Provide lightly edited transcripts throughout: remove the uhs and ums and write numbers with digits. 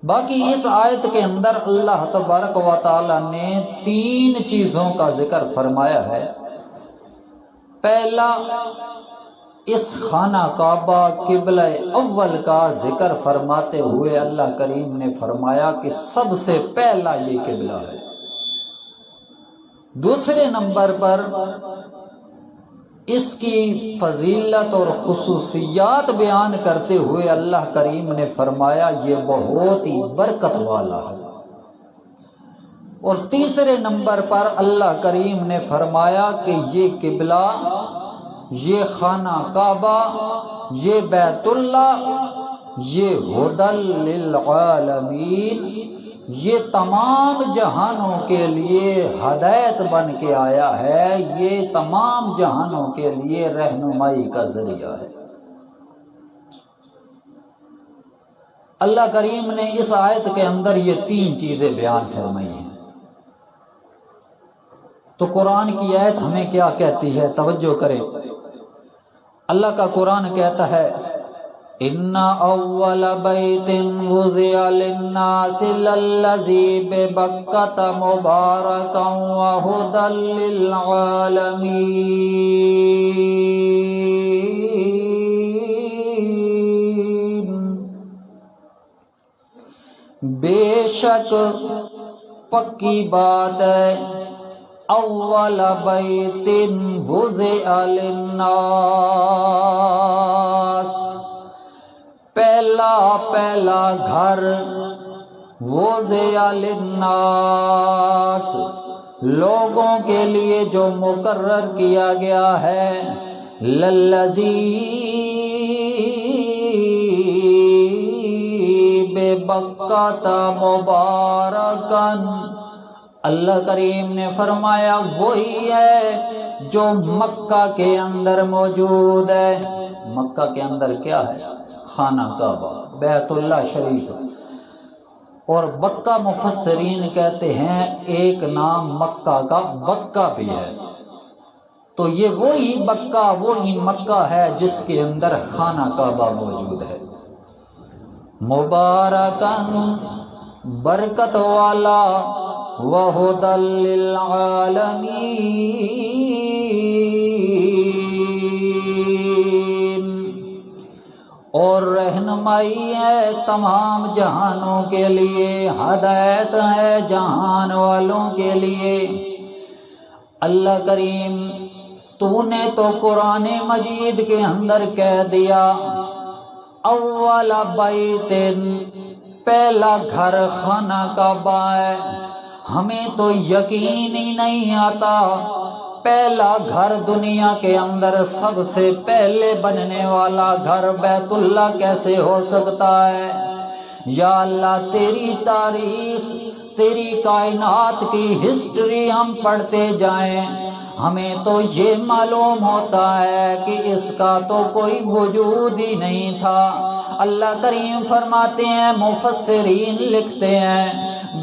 باقی اس آیت کے اندر اللہ تبارک و تعالی نے 3 چیزوں کا ذکر فرمایا ہے۔ پہلا، اس خانہ کعبہ قبلہ اول کا ذکر فرماتے ہوئے اللہ کریم نے فرمایا کہ سب سے پہلا یہ قبلہ ہے۔ دوسرے نمبر پر اس کی فضیلت اور خصوصیات بیان کرتے ہوئے اللہ کریم نے فرمایا یہ بہت ہی برکت والا ہے۔ اور تیسرے نمبر پر اللہ کریم نے فرمایا کہ یہ قبلہ، یہ خانہ کعبہ، یہ بیت اللہ، یہ ہدی للعالمین، یہ تمام جہانوں کے لیے ہدایت بن کے آیا ہے، یہ تمام جہانوں کے لیے رہنمائی کا ذریعہ ہے۔ اللہ کریم نے اس آیت کے اندر یہ 3 چیزیں بیان فرمائی ہیں۔ تو قرآن کی آیت ہمیں کیا کہتی ہے؟ توجہ کریں۔ اللہ کا قرآن کہتا ہے ان اول بیت وضع للناس للذی ببکۃ مبارکا وہدی للعالمین، بے شک پکی بات ہے، اول بیت وضع للناس، پہلا گھر، وضع للناس، لوگوں کے لیے جو مقرر کیا گیا ہے، للذی ببکۃ مبارکا، اللہ کریم نے فرمایا وہی ہے جو مکہ کے اندر موجود ہے۔ مکہ کے اندر کیا ہے؟ خانہ کعبہ، بیت اللہ شریف۔ اور بکہ مفسرین کہتے ہیں ایک نام مکہ کا بکہ بھی ہے۔ تو یہ وہی بکہ، وہی مکہ ہے جس کے اندر خانہ کعبہ موجود ہے۔ مبارکاً، برکت والا، وہدی للعالمین، اور رہنمائی ہے تمام جہانوں کے لیے، ہدایت ہے جہان والوں کے لیے۔ اللہ کریم تو نے تو قرآن مجید کے اندر کہہ دیا اول بیت، پہلا گھر خانہ کعبہ ہے۔ ہمیں تو یقین ہی نہیں آتا پہلا گھر دنیا کے اندر سب سے پہلے بننے والا گھر بیت اللہ کیسے ہو سکتا ہے؟ یا اللہ تیری تاریخ، تیری کائنات کی ہسٹری ہم پڑھتے جائیں، ہمیں تو یہ معلوم ہوتا ہے کہ اس کا تو کوئی وجود ہی نہیں تھا۔ اللہ کریم فرماتے ہیں، مفسرین لکھتے ہیں،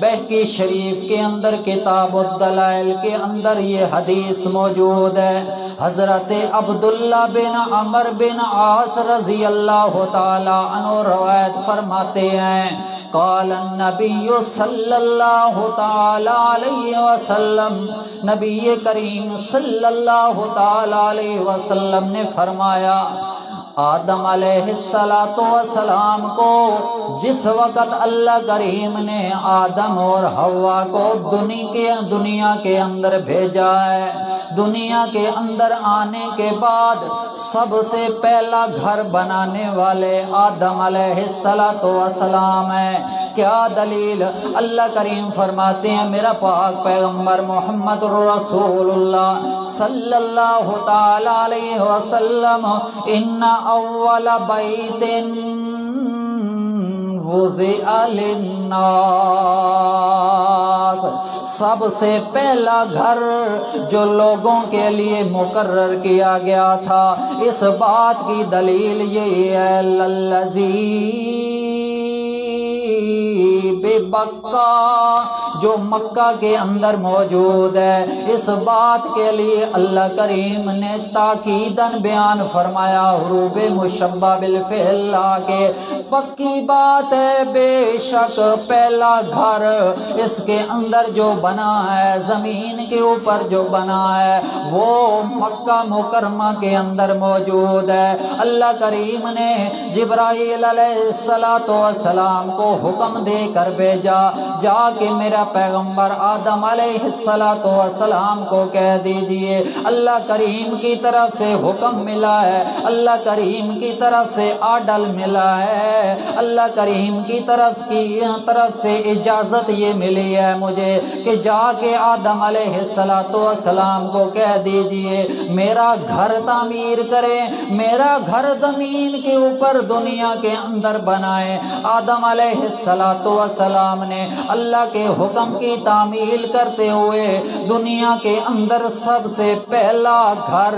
بہقی شریف کے اندر کتاب الدلائل کے اندر یہ حدیث موجود ہے۔ حضرت عبداللہ بن عمر بن عاص رضی اللہ تعالی عنہ روایت فرماتے ہیں، قال النبی صلی اللہ تعالی علیہ وسلم، نبی کریم صلی اللہ تعالی علیہ وسلم نے فرمایا، آدم علیہ السلام کو جس وقت اللہ کریم نے آدم اور حوا کو دنیا کے اندر بھیجا ہے، دنیا کے اندر آنے کے بعد سب سے پہلا گھر بنانے والے آدم علیہ السلام ہے۔ کیا دلیل؟ اللہ کریم فرماتے ہیں، میرا پاک پیغمبر محمد رسول اللہ صلی اللہ تعالی علیہ وسلم، ان اول بیت وضع للناس، سب سے پہلا گھر جو لوگوں کے لیے مقرر کیا گیا تھا، اس بات کی دلیل یہی ہے، للذی بکا جو مکہ کے اندر موجود ہے، اس بات کے لیے اللہ کریم نے تاکیداً بیان فرمایا حروف مشبہ بالفعل کے پکی بات ہے بے شک پہلا گھر اس کے اندر جو بنا ہے، زمین کے اوپر جو بنا ہے، وہ مکہ مکرمہ کے اندر موجود ہے۔ اللہ کریم نے جبرائیل علیہ السلام کو حکم دے کر بھیجا، جا کے میرا پیغمبر آدم علیہ السلام کو کہہ دیجئے اللہ کریم کی طرف سے حکم ملا ہے، اللہ کریم کی طرف سے آڈل ملا ہے، اللہ کریم کی طرف سے اجازت یہ ملی ہے مجھے کہ جا کے آدم علیہ السلام کو کہہ دیجئے میرا گھر تعمیر کریں، میرا گھر زمین کے اوپر دنیا کے اندر بنائیں۔ آدم علیہ السلام نے اللہ کے حکم کی تعمیل کرتے ہوئے دنیا کے اندر سب سے پہلا گھر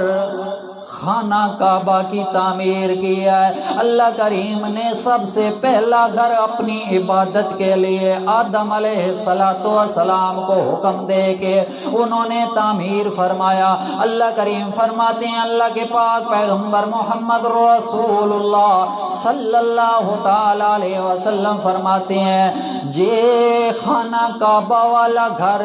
خانہ کعبہ کی تعمیر کی ہے۔ اللہ کریم نے سب سے پہلا گھر اپنی عبادت کے لیے آدم علیہ السلام کو حکم دے کے انہوں نے تعمیر فرمایا۔ اللہ کریم فرماتے ہیں، اللہ کے پاک پیغمبر محمد رسول اللہ صلی اللہ تعالی علیہ وسلم فرماتے ہیں، یہ خانہ کعبہ والا گھر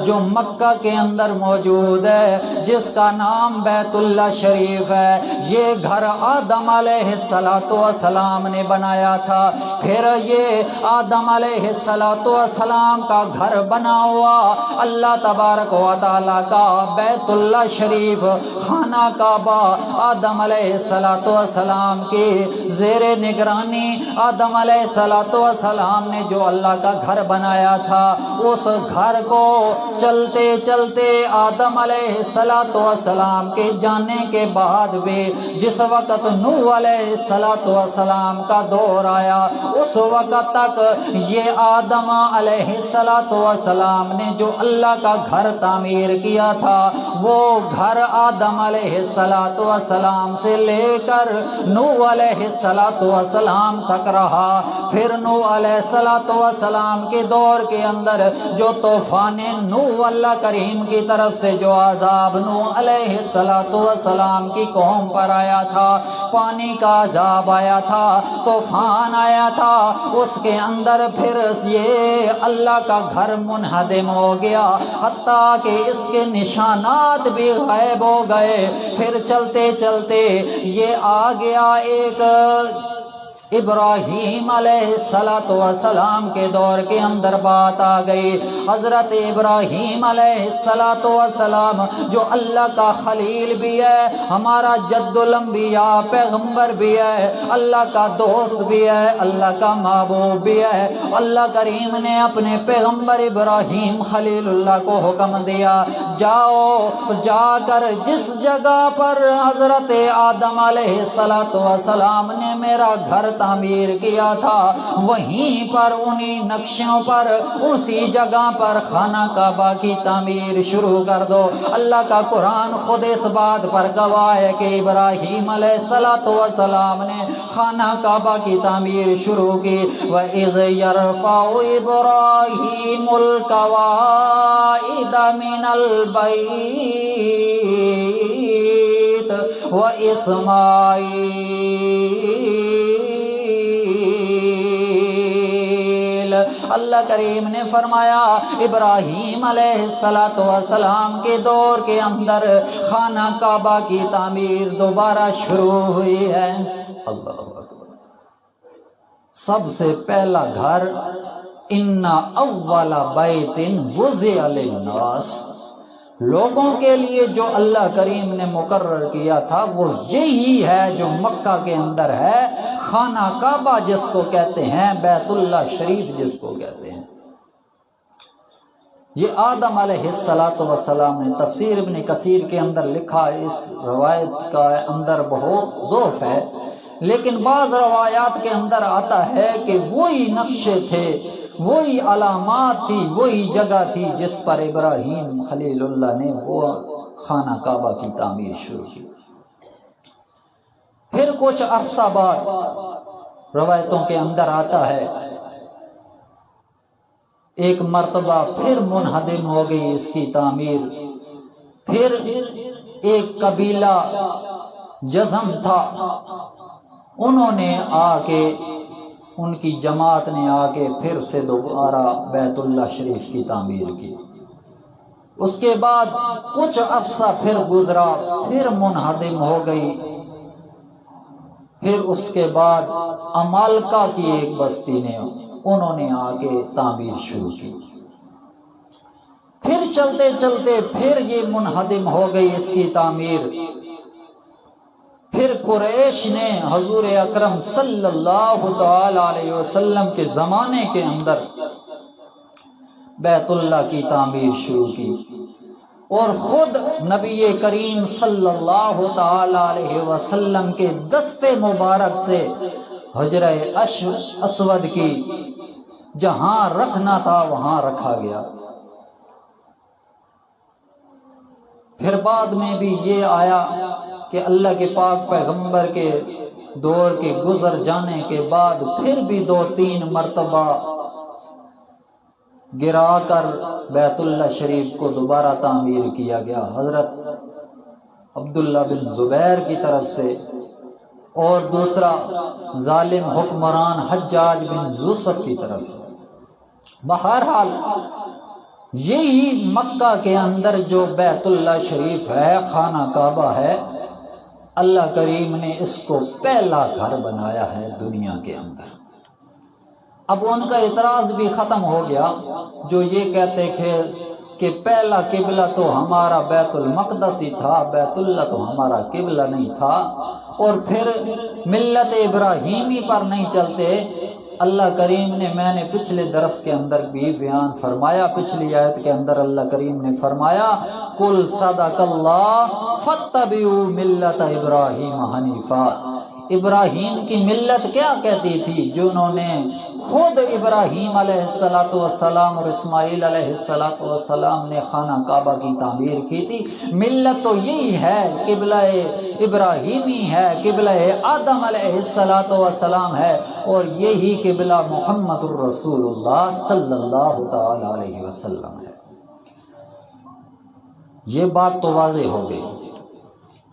جو مکہ کے اندر موجود ہے، جس کا نام بیت اللہ شریف ہے، یہ گھر آدم علیہ السلام نے بنایا تھا۔ پھر یہ آدم علیہ السلام کا گھر بنا ہوا اللہ تبارک و تعالیٰ کا بیت اللہ شریف خانہ کعبہ آدم علیہ السلام کے زیر نگرانی آدم علیہ السلام نے جو اللہ کا گھر بنایا تھا، اس گھر کو چلتے چلتے آدم علیہ السلام کے جانے کے بعد بھی جس وقت نوح علیہ السلام کا دور آیا، اس وقت تک یہ آدم علیہ السلام نے جو اللہ کا گھر تعمیر کیا تھا، وہ گھر آدم علیہ السلام سے لے کر نوح علیہ السلام تک رہا۔ پھر نوح علیہ السلام کے دور کے اندر جو طوفان نوح اللہ کریم کی طرف سے جو عذاب نوح علیہ السلام کی قوم پر آیا تھا، پانی کا عذاب آیا تھا، طوفان آیا تھا، اس کے اندر پھر یہ اللہ کا گھر منہدم ہو گیا، حتیٰ کہ اس کے نشانات بھی غائب ہو گئے۔ پھر چلتے چلتے یہ آ گیا ایک ابراہیم علیہ السلام کے دور کے اندر بات آ گئی۔ حضرت ابراہیم علیہ السلام جو اللہ کا خلیل بھی ہے، ہمارا جد الانبیاء پیغمبر بھی ہے، اللہ کا دوست بھی ہے، اللہ کا محبوب بھی ہے۔ اللہ کریم نے اپنے پیغمبر ابراہیم خلیل اللہ کو حکم دیا، جاؤ جا کر جس جگہ پر حضرت آدم علیہ السلام نے میرا گھر تعمیر کیا تھا، وہیں پر انہی نقشوں پر اسی جگہ پر خانہ کعبہ کی تعمیر شروع کر دو۔ اللہ کا قرآن خود اس بات پر گواہ ہے کہ ابراہیم علیہ السلام نے خانہ کعبہ کی تعمیر شروع کی۔ وَإِذْ يَرْفَعُ إِبْرَاهِيمُ الْقَوَاعِدَ مِنَ الْبَيْتِ وَإِسْمَاعِيلُ، اللہ کریم نے فرمایا ابراہیم علیہ السلام کے دور کے اندر خانہ کعبہ کی تعمیر دوبارہ شروع ہوئی ہے۔ اللہ اکبر۔ سب سے پہلا گھر ان اول بیت وضع للناس، لوگوں کے لیے جو اللہ کریم نے مقرر کیا تھا وہ یہی ہے جو مکہ کے اندر ہے، خانہ کعبہ جس کو کہتے ہیں، بیت اللہ شریف جس کو کہتے ہیں۔ یہ آدم علیہ السلام نے تفسیر ابن کثیر کے اندر لکھا، اس روایت کا اندر بہت ضعف ہے، لیکن بعض روایات کے اندر آتا ہے کہ وہی نقشے تھے، وہی علامات تھی، وہی جگہ تھی جس پر ابراہیم خلیل اللہ نے وہ خانہ کعبہ کی تعمیر شروع کی۔ پھر کچھ عرصہ بعد روایتوں کے اندر آتا ہے ایک مرتبہ پھر منہدم ہو گئی اس کی تعمیر۔ پھر ایک قبیلہ جزم تھا، انہوں نے آ کے، ان کی جماعت نے آ کے پھر سے دوبارہ بیت اللہ شریف کی تعمیر کی۔ اس کے بعد کچھ عرصہ پھر گزرا، پھر منہدم ہو گئی۔ پھر اس کے بعد عمالقہ کی ایک بستی نے، انہوں نے آ کے تعمیر شروع کی۔ پھر چلتے چلتے پھر یہ منہدم ہو گئی اس کی تعمیر۔ پھر قریش نے حضور اکرم صلی اللہ تعالی علیہ وسلم کے زمانے کے اندر بیت اللہ کی تعمیر شروع کی، اور خود نبی کریم صلی اللہ تعالی علیہ وسلم کے دستے مبارک سے حجرہ اسود کی جہاں رکھنا تھا وہاں رکھا گیا۔ پھر بعد میں بھی یہ آیا کہ اللہ کے پاک پیغمبر کے دور کے گزر جانے کے بعد پھر بھی 2-3 مرتبہ گرا کر بیت اللہ شریف کو دوبارہ تعمیر کیا گیا، حضرت عبداللہ بن زبیر کی طرف سے، اور دوسرا ظالم حکمران حجاج بن یوسف کی طرف سے۔ بہرحال یہی مکہ کے اندر جو بیت اللہ شریف ہے، خانہ کعبہ ہے، اللہ کریم نے اس کو پہلا گھر بنایا ہے دنیا کے اندر۔ اب ان کا اعتراض بھی ختم ہو گیا، جو یہ کہتے تھے کہ پہلا قبلہ تو ہمارا بیت المقدس ہی تھا، بیت اللہ تو ہمارا قبلہ نہیں تھا، اور پھر ملت ابراہیمی پر نہیں چلتے۔ اللہ کریم نے، میں نے پچھلے درس کے اندر بھی بیان فرمایا، پچھلی آیت کے اندر اللہ کریم نے فرمایا قُلْ صَدَقَ اللَّهُ فَاتَّبِعُوا مِلَّةَ إِبْرَاهِيمَ حَنِيفًا۔ ابراہیم کی ملت کیا کہتی تھی؟ جنہوں نے خود ابراہیم علیہ السلام اور اسماعیل علیہ السلام نے خانہ کعبہ کی تعمیر کی تھی۔ ملت تو یہی ہے، قبلہ ابراہیمی ہے، قبلہ آدم علیہ السلام ہے، اور یہی قبلہ محمد الرسول اللہ صلی اللہ تعالی علیہ وسلم ہے۔ یہ بات تو واضح ہو گئی۔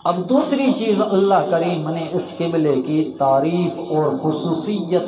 اب دوسری چیز، اللہ کریم نے اس قبلے کی تعریف اور خصوصیت